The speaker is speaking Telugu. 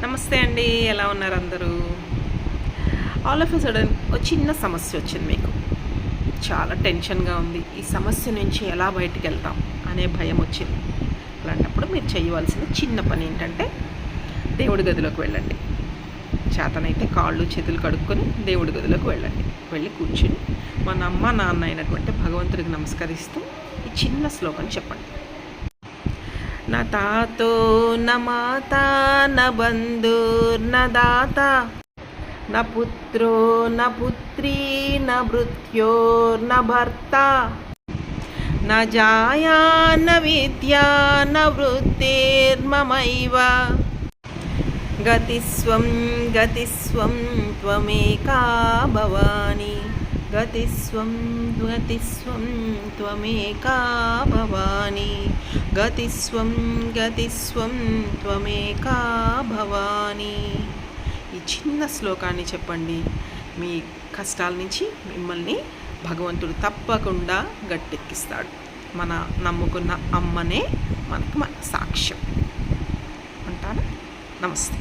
నమస్తే అండి, ఎలా ఉన్నారు అందరూ? ఆల్ ఆఫ్ ఎ సడన్ ఒక చిన్న సమస్య వచ్చింది మీకు. చాలా టెన్షన్గా ఉంది. ఈ సమస్య నుంచి ఎలా బయటికి వెళ్తాం అనే భయం వచ్చింది. అలాంటప్పుడు మీరు చేయవలసిన చిన్న పని ఏంటంటే దేవుడి గదిలోకి వెళ్ళండి. చేతనైతే కాళ్ళు చేతులు కడుక్కొని దేవుడి గదిలోకి వెళ్ళండి. వెళ్ళి కూర్చుని మన అమ్మ నాన్న అయినటువంటి భగవంతుడికి నమస్కరిస్తూ ఈ చిన్న శ్లోకం చెప్పండి. न तातो न माता न बन्धुर्न दाता न पुत्रो न पुत्री न भृत्योर्न भर्ता न जाया न विद्या न वृत्तिर्ममैव गतिस्वं गतिस्वं त्वमेका भवानी गतिस्वं गतिस्वं त्वमेका भवानी गतिस्वं गतिस्वं त्वमेका भवानी. ఈ చిన్న శ్లోకాన్ని చెప్పండి. మీ కష్టాల నుంచి మిమ్మల్ని భగవంతుడు తప్పకుండా గట్టెక్కిస్తాడు. మన నమ్ముకున్న అమ్మనే మనకు సాక్ష్యం అంటారా? నమస్తే.